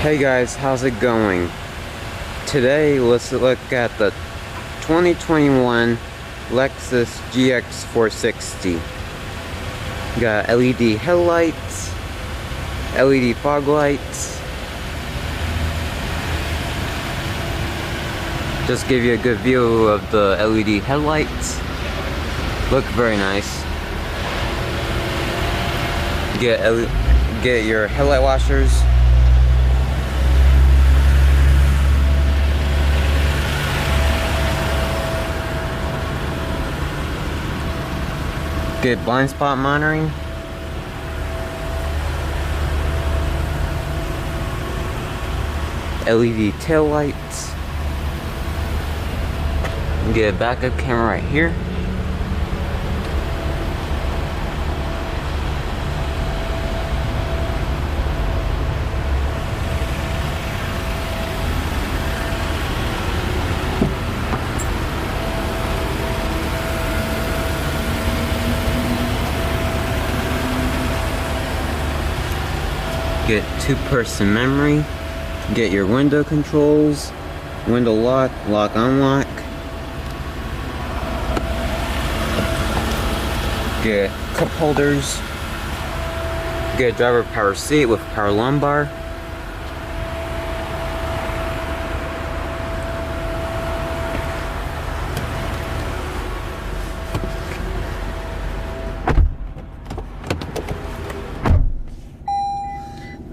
Hey guys, how's it going? Today, let's look at the 2021 Lexus GX460. Got LED headlights, LED fog lights. Just give you a good view of the LED headlights. Look very nice. Get your headlight washers. Get blind spot monitoring. LED tail lights. Get a backup camera right here. Get two-person memory. Get your window controls, window lock, lock unlock. Get cup holders. Get a driver power seat with power lumbar.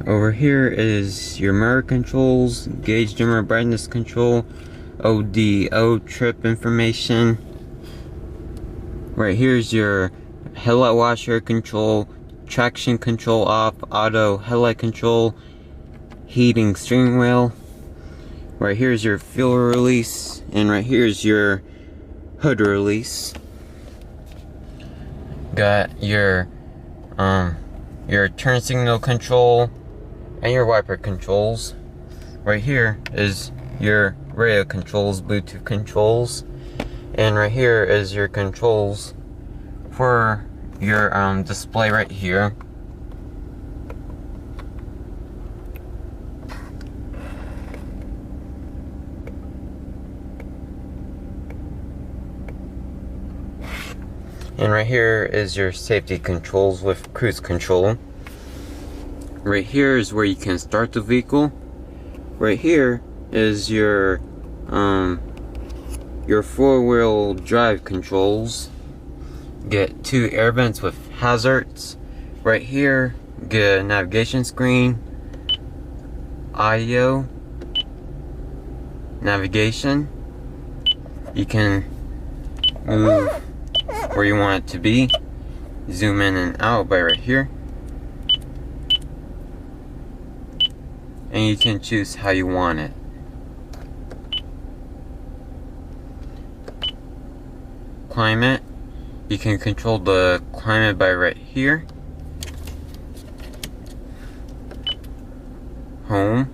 Over here is your mirror controls, gauge dimmer brightness control, ODO trip information. Right here is your headlight washer control, traction control off, auto headlight control, heating steering wheel. Right here is your fuel release, and right here is your hood release. Got your turn signal control and your wiper controls. Right here is your radio controls, Bluetooth controls, and right here is your controls for your display right here. And right here is your safety controls with cruise control. Right here is where you can start the vehicle. Right here is your four-wheel drive controls. Get two air vents with hazards. Right here, get a navigation screen, audio, navigation. You can move where you want it to be. Zoom in and out by right here. And you can choose how you want it. Climate. You can control the climate by right here. Home.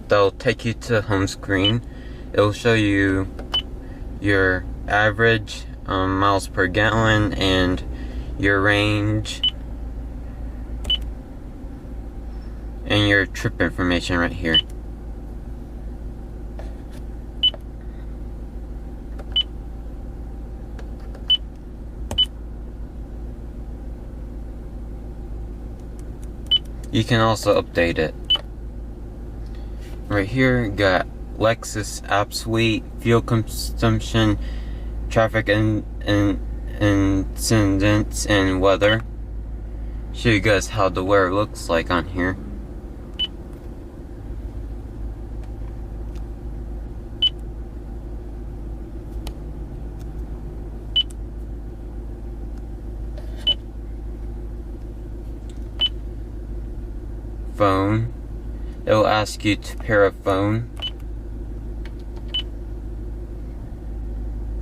That'll take you to home screen. It'll show you your average miles per gallon and your range. And your trip information right here. You can also update it. Right here, got Lexus App Suite, fuel consumption, traffic incidents, and weather. Show you guys how the weather looks like on here. Phone. It'll ask you to pair a phone.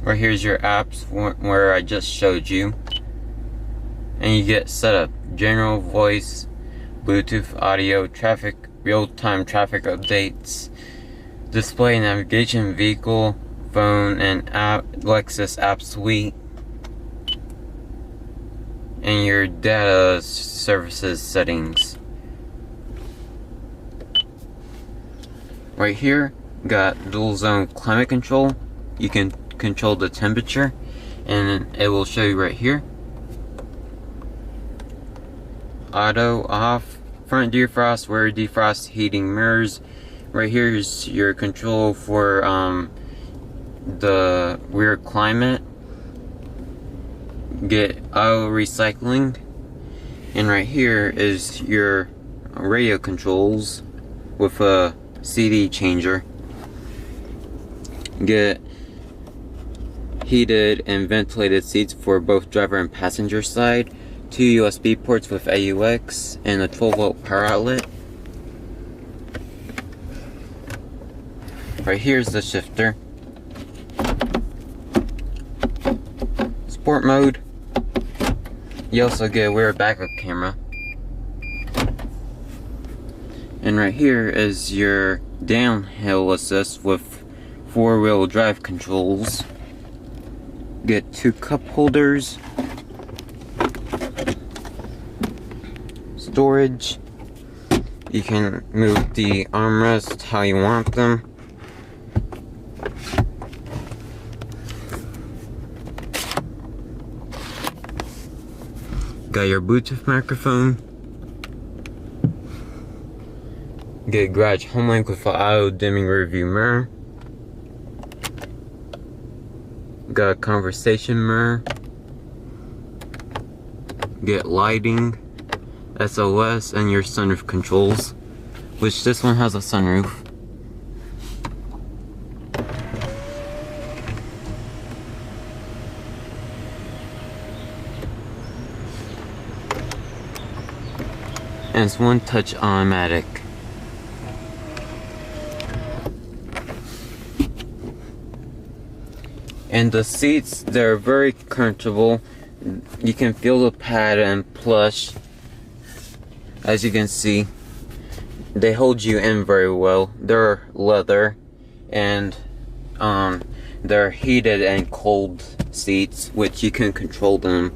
Right here's your apps where I just showed you. And you get set up general voice, Bluetooth audio, traffic, real-time traffic updates, display navigation, vehicle, phone, and app, Lexus App Suite. And your data services settings. Right here, got dual zone climate control. You can control the temperature, and it will show you right here. Auto off, front defrost, rear defrost, heating mirrors. Right here is your control for the rear climate. Get auto recycling, and right here is your radio controls with a CD changer. Get heated and ventilated seats for both driver and passenger side. 2 USB ports with AUX and a 12-volt power outlet. Right here's the shifter. Sport mode. You also get a rear backup camera. And right here is your downhill assist with 4-wheel drive controls. Get 2 cup holders. Storage. You can move the armrests how you want them. Got your Bluetooth microphone. Get garage home link with an auto dimming rearview mirror. Got a conversation mirror. Get lighting, SOS, and your sunroof controls, which this one has a sunroof. And it's one touch automatic. And the seats, they're very comfortable. You can feel the pad and plush. As you can see, they hold you in very well. They're leather, and they're heated and cold seats, which you can control them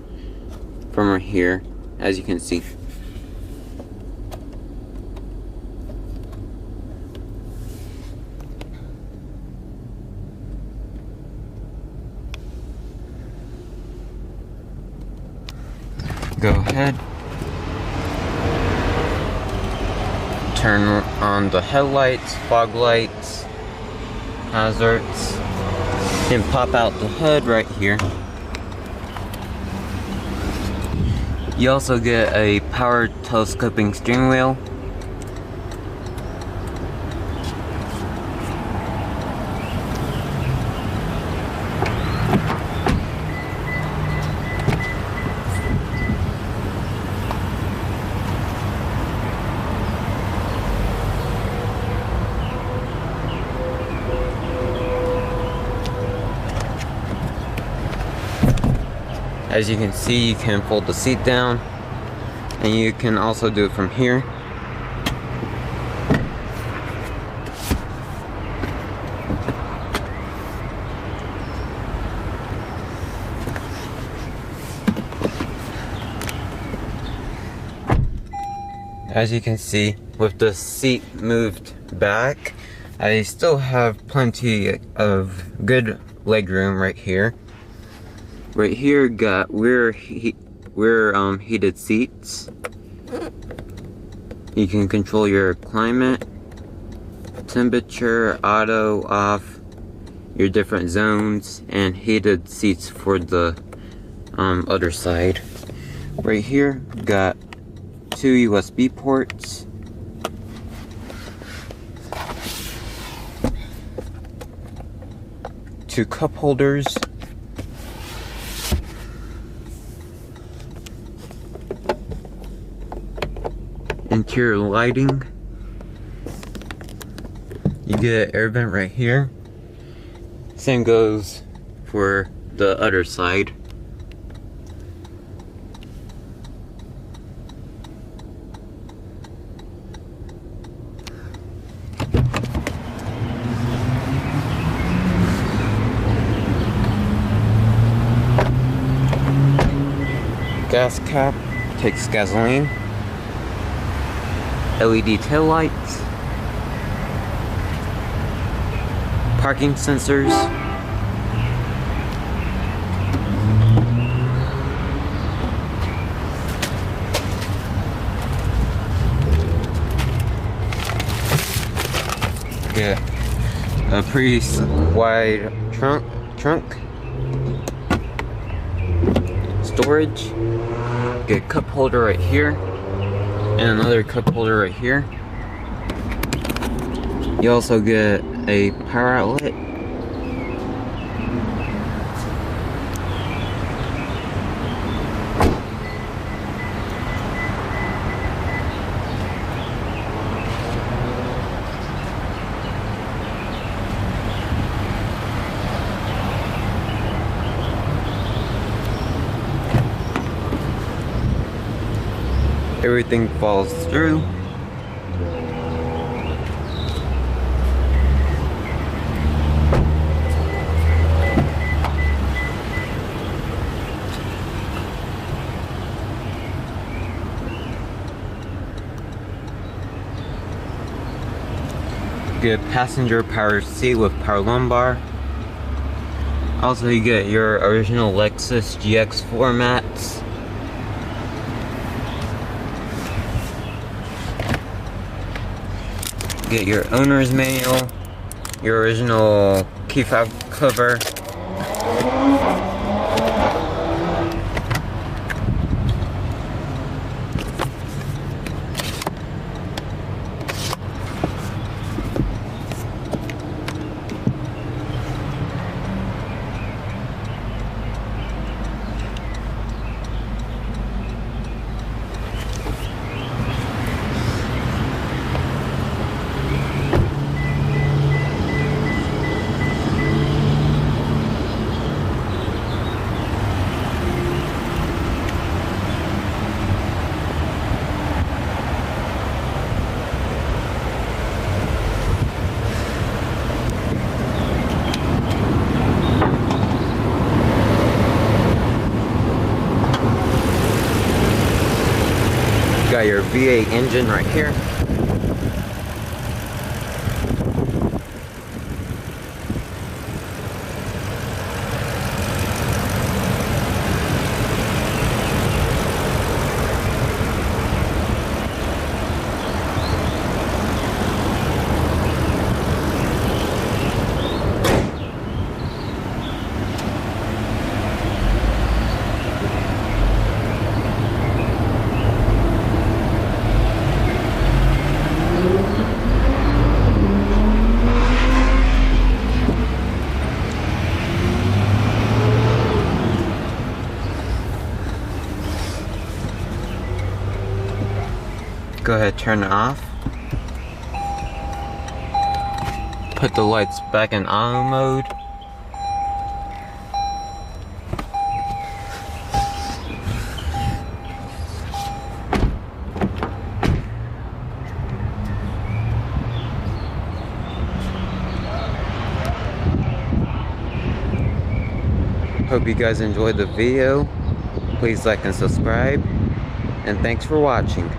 from right here, as you can see. Go ahead, turn on the headlights, fog lights, hazards, and pop out the hood right here. You also get a power telescoping steering wheel. As you can see, you can fold the seat down, and you can also do it from here. As you can see, with the seat moved back, I still have plenty of good leg room right here. Right here, got rear heated seats. You can control your climate, temperature, auto, off, your different zones, and heated seats for the other side. Right here, got 2 USB ports. Two cup holders. Interior lighting. You get an air vent right here. Same goes for the other side. Gas cap, takes gasoline. LED tail lights. parking sensors. Get a pretty wide trunk storage. Get a cup holder right here and another cup holder right here. You also get a power outlet. Everything falls through. Get passenger power seat with power lumbar. Also, you get your original Lexus GX4 mats. Get your owner's manual, your original key fob cover. Got your V8 engine right here. Go ahead, turn it off. Put the lights back in auto mode. Hope you guys enjoyed the video. Please like and subscribe. And thanks for watching.